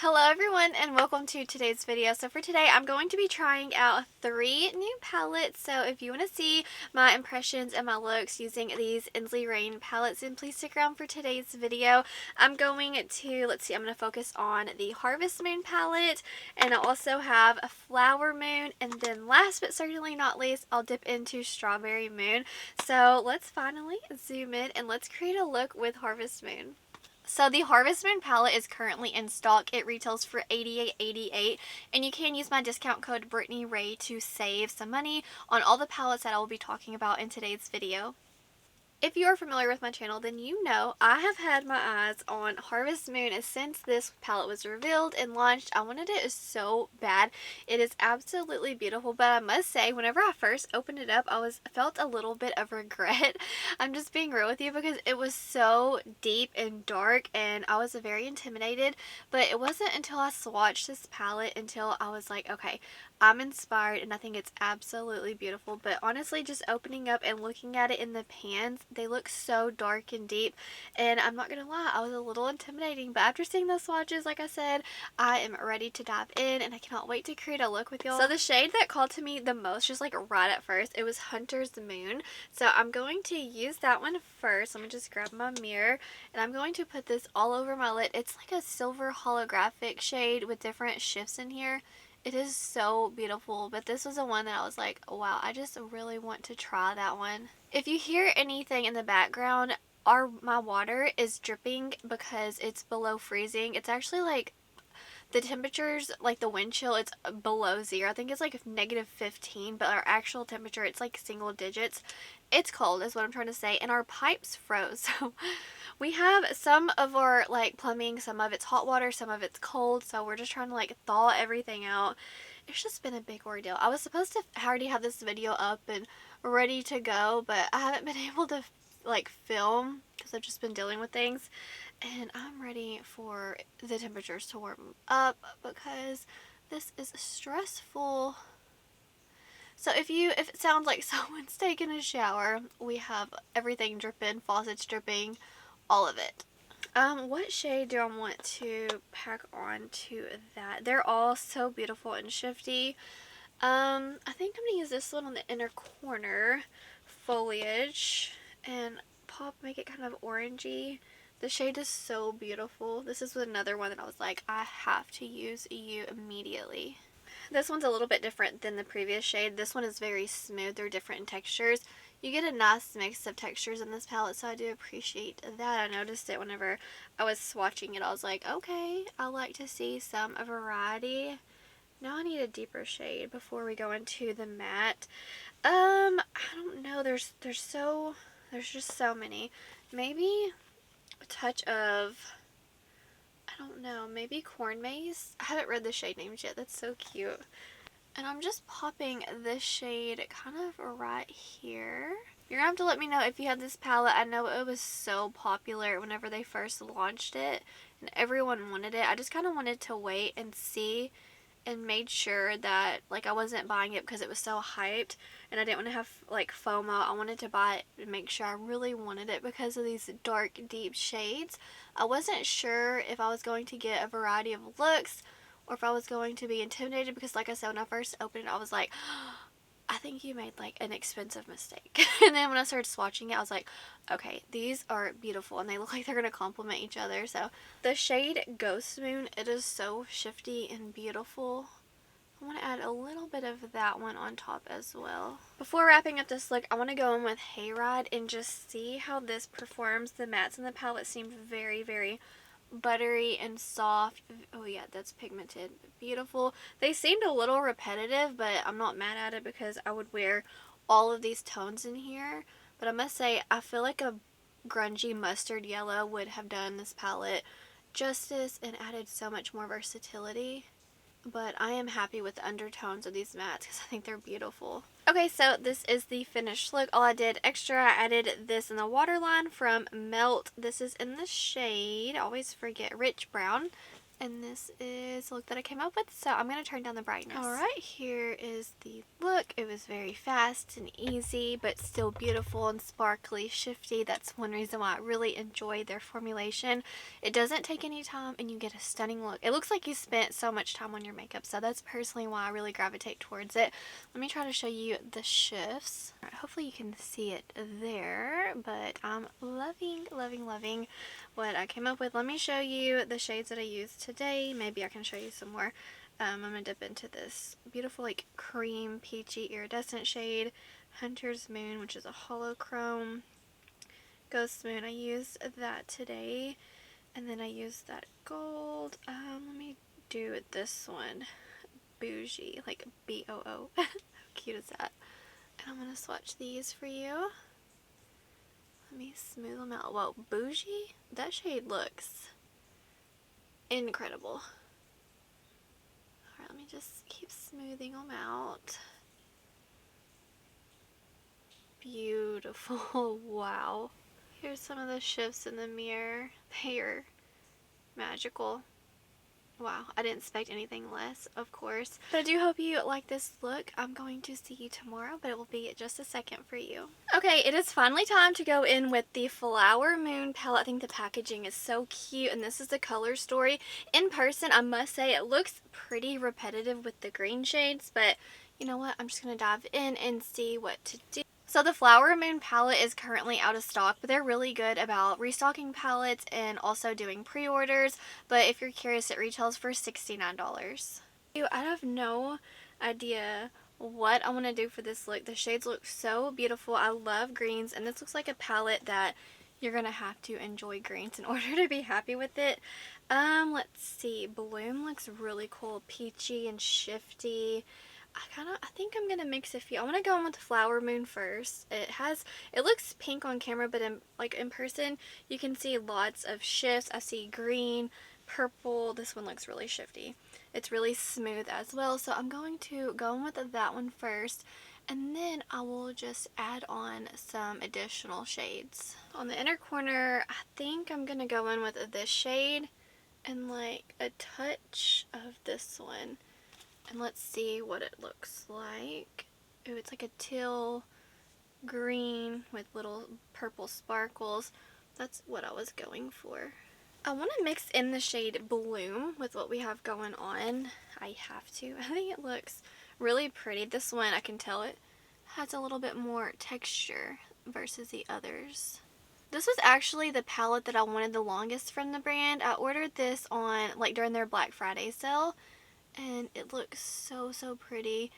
Hello everyone and welcome to today's video. So for today I'm going to be trying out 3 new palettes. So if you want to see my impressions and my looks using these Ensley Reign palettes, then please stick around for today's video. I'm going to, I'm going to focus on the Harvest Moon palette, and I also have a Flower Moon, and then last but certainly not least I'll dip into Strawberry Moon. So let's finally zoom in and let's create a look with Harvest Moon. So the Harvest Moon palette is currently in stock. It retails for $88.88, and you can use my discount code BRITTANYRAE to save some money on all the palettes that I will be talking about in today's video. If you are familiar with my channel, then you know I have had my eyes on Harvest Moon since this palette was revealed and launched. I wanted it so bad. It is absolutely beautiful, but I must say, whenever I first opened it up, I felt a little bit of regret. I'm just being real with you because it was so deep and dark and I was very intimidated, but it wasn't until I swatched this palette until I was like, okay, I'm inspired and I think it's absolutely beautiful. But honestly, just opening up and looking at it in the pans, they look so dark and deep, and I'm not gonna lie, I was a little intimidating, but after seeing those swatches, like I said, I am ready to dive in and I cannot wait to create a look with y'all. So the shade that called to me the most, just like right at first, it was Hunter's Moon. So I'm going to use that one first. Let me just grab my mirror and I'm going to put this all over my lid. It's like a silver holographic shade with different shifts in here. It is so beautiful, but this was the one that I was like, wow, I just really want to try that one. If you hear anything in the background, my water is dripping because it's below freezing. It's actually like the temperatures, like the wind chill, it's below 0. I think it's like -15, but our actual temperature, it's like single digits. It's cold is what I'm trying to say, and our pipes froze. So we have some of our like plumbing, some of it's hot water, some of it's cold, so we're just trying to like thaw everything out. It's just been a big ordeal. I was supposed to already have this video up and ready to go, but I haven't been able to like film because I've just been dealing with things, and I'm ready for the temperatures to warm up because this is stressful. So if it sounds like someone's taking a shower, we have everything dripping, faucets dripping, all of it. What shade do I want to pack on to that? They're all so beautiful and shifty. I think I'm gonna use this one on the inner corner, Foliage, and make it kind of orangey. The shade is so beautiful. This is another one that I was like, I have to use you immediately. This one's a little bit different than the previous shade. This one is very smooth. They're different in textures. You get a nice mix of textures in this palette, so I do appreciate that. I noticed it whenever I was swatching it. I was like, okay, I like to see some variety. Now I need a deeper shade before we go into the matte. I don't know. There's just so many. Maybe a touch of, I don't know, maybe Corn Maze. I haven't read the shade names yet. That's so cute. And I'm just popping this shade kind of right here. You're gonna have to let me know if you have this palette. I know it was so popular whenever they first launched it and everyone wanted it. I just kind of wanted to wait and see and made sure that like I wasn't buying it because it was so hyped and I didn't want to have like FOMO. I wanted to buy it and make sure I really wanted it because of these dark deep shades. I wasn't sure if I was going to get a variety of looks or if I was going to be intimidated because, like I said, when I first opened it I was like, I think you made like an expensive mistake. And then when I started swatching it I was like, okay, these are beautiful and they look like they're going to complement each other. So the shade Ghost Moon, it is so shifty and beautiful. I want to add a little bit of that one on top as well. Before wrapping up this look, I want to go in with Hayride and just see how this performs. The mattes in the palette seem very, very buttery and soft. Oh yeah, that's pigmented. Beautiful. They seemed a little repetitive, but I'm not mad at it because I would wear all of these tones in here. But I must say, I feel like a grungy mustard yellow would have done this palette justice and added so much more versatility. But I am happy with the undertones of these mattes because I think they're beautiful. Okay, so this is the finished look. All I did extra, I added this in the waterline from Melt. This is in the shade, I always forget, Rich Brown. And this is the look that I came up with, so I'm going to turn down the brightness. Alright, here is the look. It was very fast and easy, but still beautiful and sparkly, shifty. That's one reason why I really enjoy their formulation. It doesn't take any time and you get a stunning look. It looks like you spent so much time on your makeup, so that's personally why I really gravitate towards it. Let me try to show you the shifts. Alright, hopefully you can see it there, but I'm loving, loving, loving what I came up with. Let me show you the shades that I used today. Maybe I can show you some more. I'm going to dip into this beautiful like cream peachy iridescent shade, Hunter's Moon, which is a hollow chrome. Ghost Moon, I used that today, and then I used that gold. Let me do this one, Bougie, like B-O-O. How cute is that? And I'm going to swatch these for you. Let me smooth them out. Whoa, Bougie? That shade looks incredible. Alright, let me just keep smoothing them out. Beautiful. Wow. Here's some of the shifts in the mirror. They are magical. Wow, I didn't expect anything less, of course. But I do hope you like this look. I'm going to see you tomorrow, but it will be just a second for you. Okay, it is finally time to go in with the Flower Moon palette. I think the packaging is so cute, and this is the color story. In person, I must say, it looks pretty repetitive with the green shades, but you know what? I'm just going to dive in and see what to do. So the Flower Moon palette is currently out of stock, but they're really good about restocking palettes and also doing pre-orders. But if you're curious, it retails for $69. I have no idea what I want to do for this look. The shades look so beautiful. I love greens, and this looks like a palette that you're going to have to enjoy greens in order to be happy with it. Let's see. Bloom looks really cool. Peachy and shifty. I think I'm gonna mix a few. I want to go in with the Flower Moon first. It looks pink on camera, but in person you can see lots of shifts. I see green, purple. This one looks really shifty. It's really smooth as well, so I'm going to go in with that one first, and then I will just add on some additional shades. On the inner corner, I think I'm gonna go in with this shade and like a touch of this one. And let's see what it looks like. Ooh, it's like a teal green with little purple sparkles. That's what I was going for. I want to mix in the shade Bloom with what we have going on. I have to. I think it looks really pretty. This one, I can tell it has a little bit more texture versus the others. This was actually the palette that I wanted the longest from the brand. I ordered this on during their Black Friday sale, and it looks so pretty.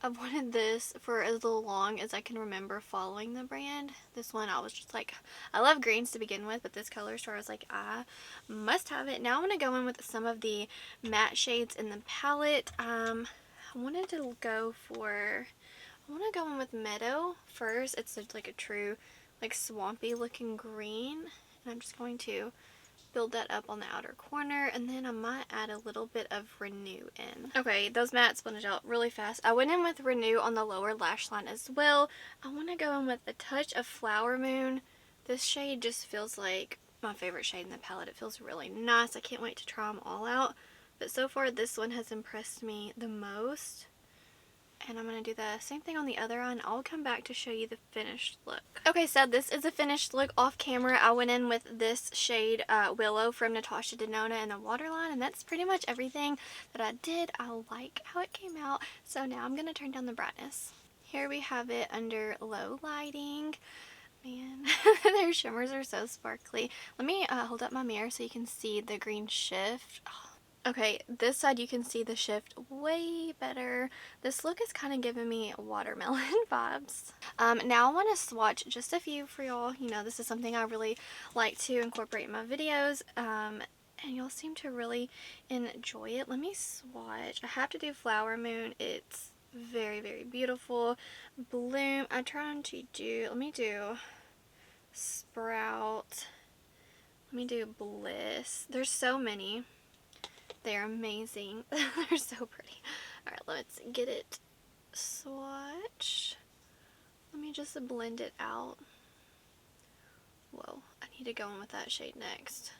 I've wanted this for as long as I can remember following the brand. This one I was just like, I love greens to begin with, but this color store I was like, I must have it. Now I'm going to go in with some of the matte shades in the palette. I want to go in with Meadow first. It's like a true swampy looking green, and I'm just going to build that up on the outer corner, and then I might add a little bit of Renew in. Okay, those mattes blended out really fast. I went in with Renew on the lower lash line as well. I want to go in with a touch of Flower Moon. This shade just feels like my favorite shade in the palette. It feels really nice. I can't wait to try them all out, but so far this one has impressed me the most. And I'm going to do the same thing on the other eye, and I'll come back to show you the finished look. Okay, so this is a finished look off camera. I went in with this shade Willow from Natasha Denona in the waterline, and that's pretty much everything that I did. I like how it came out, so now I'm going to turn down the brightness. Here we have it under low lighting. Man, their shimmers are so sparkly. Let me hold up my mirror so you can see the green shift. Oh. Okay, this side you can see the shift way better. This look is kind of giving me watermelon vibes. Now I want to swatch just a few for y'all. You know, this is something I really like to incorporate in my videos, and y'all seem to really enjoy it. Let me swatch. I have to do Flower Moon. It's very beautiful. Bloom, I'm trying to do, let me do Sprout. Let me do Bliss. There's so many. They're amazing. They're so pretty. Alright, let's get it swatch. Let me just blend it out. Whoa, I need to go in with that shade next.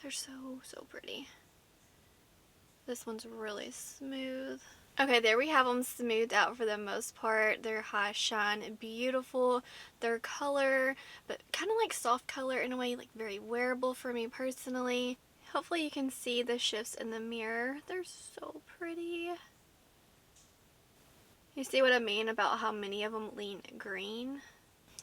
They're so pretty. This one's really smooth. Okay, there we have them smoothed out for the most part. They're high shine, beautiful. Their color, but kind of like soft color in a way, like very wearable for me personally. Hopefully you can see the shifts in the mirror. They're so pretty. You see what I mean about how many of them lean green?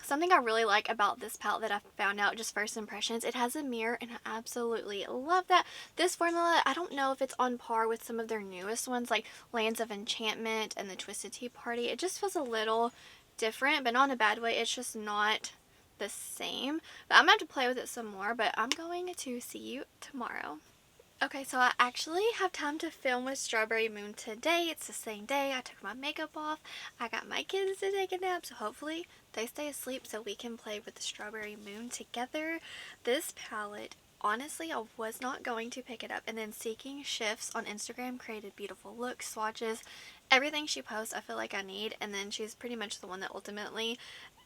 Something I really like about this palette that I found out just first impressions, it has a mirror and I absolutely love that. This formula, I don't know if it's on par with some of their newest ones like Lands of Enchantment and the Twisted Tea Party. It just feels a little different, but not in a bad way. It's just not the same. But I'm going to have to play with it some more, but I'm going to see you tomorrow. Okay, so I actually have time to film with Strawberry Moon today. It's the same day. I took my makeup off. I got my kids to take a nap, so hopefully they stay asleep so we can play with the Strawberry Moon together. This palette, honestly, I was not going to pick it up, and then Seeking Shifts on Instagram created beautiful looks, swatches, everything she posts I feel like I need, and then she's pretty much the one that ultimately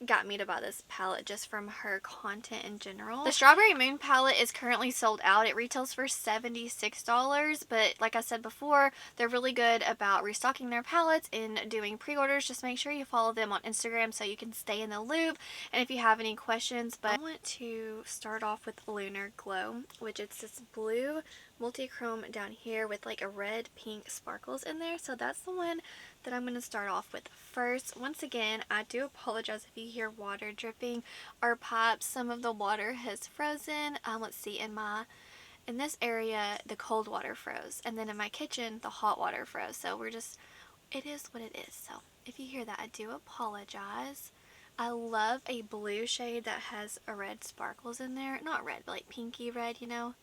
got me to buy this palette just from her content in general. The Strawberry Moon palette is currently sold out. It retails for $76, but like I said before, they're really good about restocking their palettes and doing pre-orders. Just make sure you follow them on Instagram so you can stay in the loop, and if you have any questions. But I want to start off with Lunar Glow, which it's this blue multi-chrome down here with like a red pink sparkles in there, so that's the one that I'm going to start off with first. Once again, I do apologize if you hear water dripping or pipes. Some of the water has frozen. Let's see, in this area the cold water froze, and then in my kitchen the hot water froze, so it is what it is. So if you hear that, I do apologize. I love a blue shade that has a red sparkles in there. Not red, but like pinky red, you know.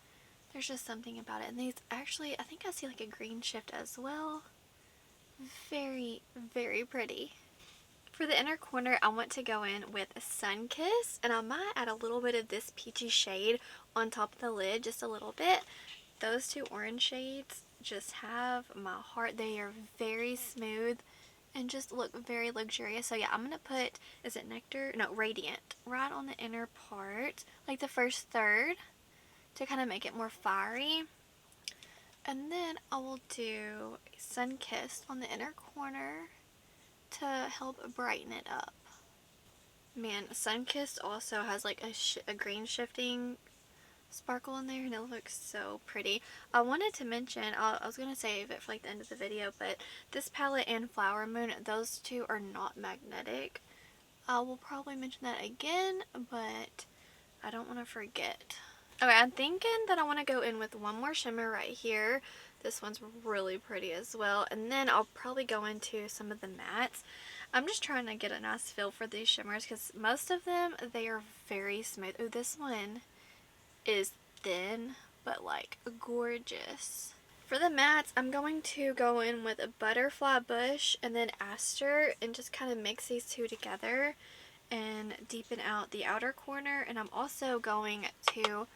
There's just something about it. And these actually, I think I see like a green shift as well. Very, very pretty. For the inner corner, I want to go in with a Sunkiss, and I might add a little bit of this peachy shade on top of the lid, just a little bit. Those two orange shades just have my heart. They are very smooth and just look very luxurious. So yeah, I'm going to put, is it Nectar? No, Radiant, right on the inner part, like the first third, to kind of make it more fiery. And then I will do a Sunkissed on the inner corner to help brighten it up. Man, Sunkissed also has like a green shifting sparkle in there, and it looks so pretty. I wanted to mention, I was going to save it for like the end of the video, but this palette and Flower Moon, those two are not magnetic. I will probably mention that again, but I don't want to forget. Okay, I'm thinking that I want to go in with one more shimmer right here. This one's really pretty as well. And then I'll probably go into some of the mattes. I'm just trying to get a nice feel for these shimmers because most of them, they are very smooth. Oh, this one is thin, but like gorgeous. For the mattes, I'm going to go in with a Butterfly Bush and then Aster and just kind of mix these two together and deepen out the outer corner. And I'm also going to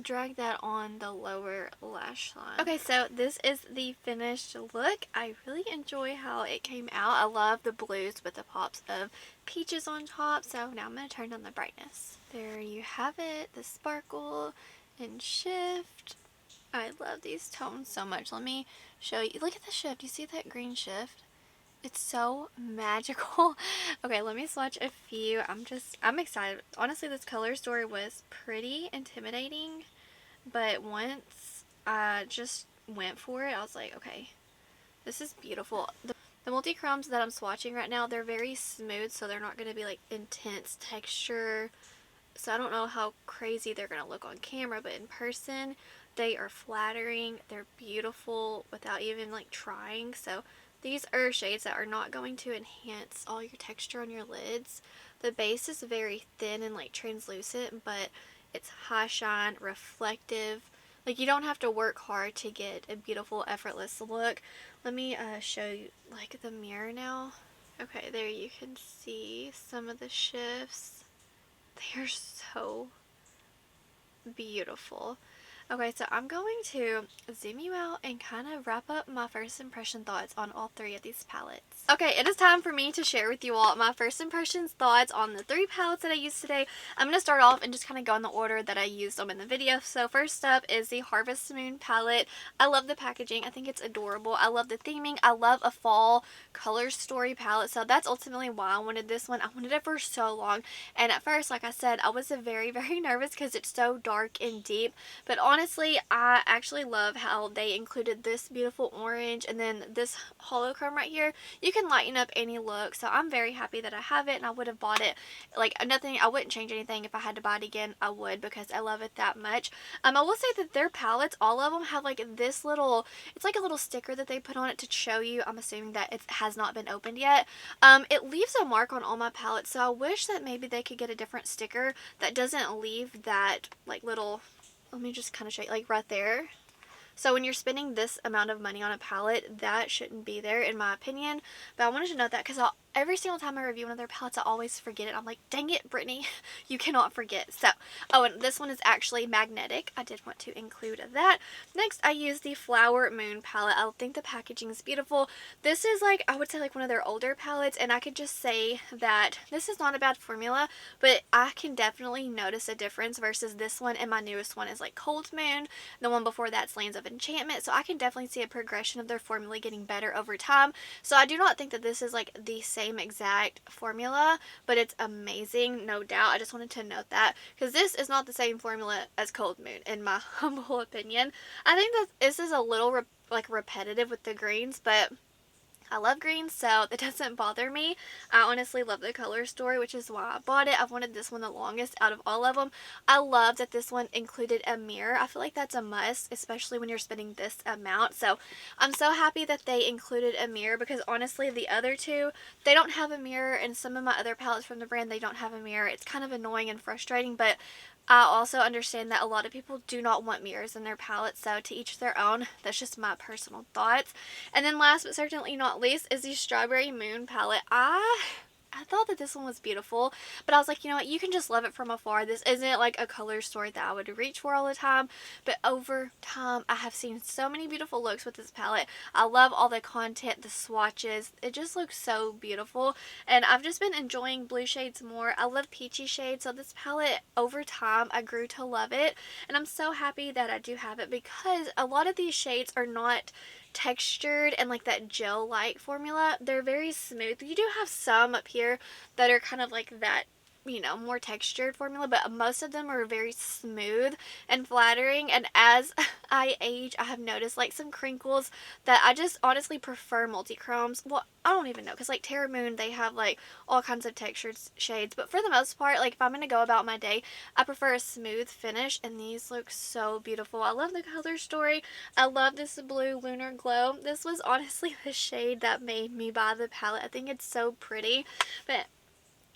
drag that on the lower lash line. Okay, so this is the finished look. I really enjoy how it came out. I love the blues with the pops of peaches on top. So now I'm going to turn on the brightness. There you have it, the sparkle and shift. I love these tones so much. Let me show you. Look at the shift. You see that green shift? It's so magical. Okay, let me swatch a few. I'm excited. Honestly, this color story was pretty intimidating, but once I just went for it, I was like, okay, this is beautiful. The multi-chromes that I'm swatching right now, they're very smooth, so they're not going to be like intense texture. So I don't know how crazy they're going to look on camera, but in person, they are flattering. They're beautiful without even like trying. So these are shades that are not going to enhance all your texture on your lids. The base is very thin and like translucent, but it's high shine, reflective. Like you don't have to work hard to get a beautiful, effortless look. Let me show you like the mirror now. Okay, there you can see some of the shifts. They are so beautiful. Okay, so I'm going to zoom you out and kind of wrap up my first impression thoughts on all three of these palettes. Okay, it is time for me to share with you all my first impressions thoughts on the three palettes that I used today. I'm going to start off and just kind of go in the order that I used them in the video. So first up is the Harvest Moon palette. I love the packaging. I think it's adorable. I love the theming. I love a fall color story palette. So that's ultimately why I wanted this one. I wanted it for so long. And at first, like I said, I was very, very nervous because it's so dark and deep. But honestly, I actually love how they included this beautiful orange and then this holochrome right here. You can lighten up any look, so I'm very happy that I have it, and I would have bought it. Like, nothing, I wouldn't change anything. If I had to buy it again, I would, because I love it that much. I will say that their palettes, all of them have like this little, it's like a little sticker that they put on it to show you. I'm assuming that it has not been opened yet. It leaves a mark on all my palettes, so I wish that maybe they could get a different sticker that doesn't leave that like little, let me just kind of show you, like right there. So when you're spending this amount of money on a palette, that shouldn't be there in my opinion. But I wanted to note that because every single time I review one of their palettes, I always forget it. I'm like, dang it, Brittany, you cannot forget. So, oh, and this one is actually magnetic. I did want to include that. Next, I used the Flower Moon palette. I think the packaging is beautiful. This is like, I would say like one of their older palettes, and I could just say that this is not a bad formula, but I can definitely notice a difference versus this one, and my newest one is like Cold Moon. The one before that's Lands of Enchantment, so I can definitely see a progression of their formula getting better over time. So I do not think that this is like the same exact formula, but it's amazing, no doubt. I just wanted to note that because this is not the same formula as Cold Moon in my humble opinion. I think that this is a little repetitive with the greens, but I love green, so it doesn't bother me. I honestly love the color story, which is why I bought it. I've wanted this one the longest out of all of them. I love that this one included a mirror. I feel like that's a must, especially when you're spending this amount. So I'm so happy that they included a mirror, because honestly the other two, they don't have a mirror, and some of my other palettes from the brand, they don't have a mirror. It's kind of annoying and frustrating, but I also understand that a lot of people do not want mirrors in their palettes, so to each their own. That's just my personal thoughts. And then last but certainly not least is the Strawberry Moon palette. I thought that this one was beautiful, but I was like, you know what, you can just love it from afar. This isn't like a color story that I would reach for all the time, but over time I have seen so many beautiful looks with this palette. I love all the content, the swatches. It just looks so beautiful, and I've just been enjoying blue shades more. I love peachy shades, so this palette over time I grew to love it, and I'm so happy that I do have it, because a lot of these shades are not textured and like that gel like formula. They're very smooth. You do have some up here that are kind of like that, you know, more textured formula, but most of them are very smooth and flattering. And as I age, I have noticed like some crinkles that I just honestly prefer multi-chromes. Well, I don't even know, because like Terra Moon, they have like all kinds of textured shades, but for the most part, like if I'm going to go about my day, I prefer a smooth finish, and these look so beautiful. I love the color story. I love this blue Lunar Glow. This was honestly the shade that made me buy the palette. I think it's so pretty, but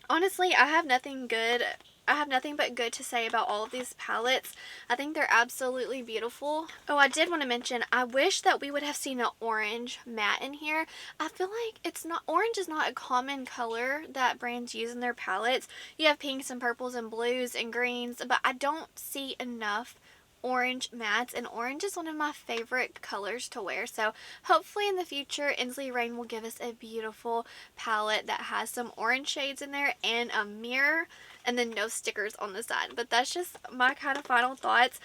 honestly, I have nothing but good to say about all of these palettes. I think they're absolutely beautiful. Oh, I did want to mention, I wish that we would have seen an orange matte in here. I feel like orange is not a common color that brands use in their palettes. You have pinks and purples and blues and greens, but I don't see enough orange mattes, and orange is one of my favorite colors to wear. So hopefully in the future, Ensley Reign will give us a beautiful palette that has some orange shades in there and a mirror, and then no stickers on the side. But that's just my kind of final thoughts.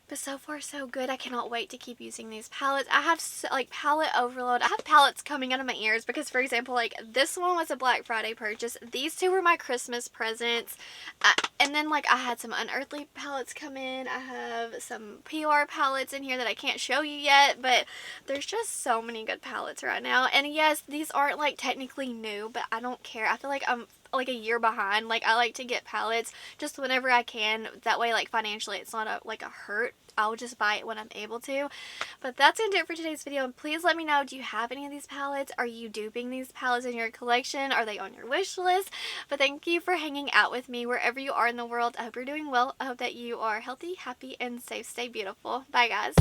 But so far so good. I cannot wait to keep using these palettes. I have like palette overload. I have palettes coming out of my ears because, for example, like this one was a Black Friday purchase. These two were my Christmas presents. And then like I had some Unearthly palettes come in. I have some PR palettes in here that I can't show you yet, but there's just so many good palettes right now. And yes, these aren't like technically new, but I don't care. I feel like I'm like a year behind. Like I like to get palettes just whenever I can. That way, like financially, it's not like a hurt. I'll just buy it when I'm able to. But that's gonna do it for today's video. And please let me know, do you have any of these palettes? Are you duping these palettes in your collection? Are they on your wish list? But thank you for hanging out with me wherever you are in the world. I hope you're doing well. I hope that you are healthy, happy, and safe. Stay beautiful. Bye, guys.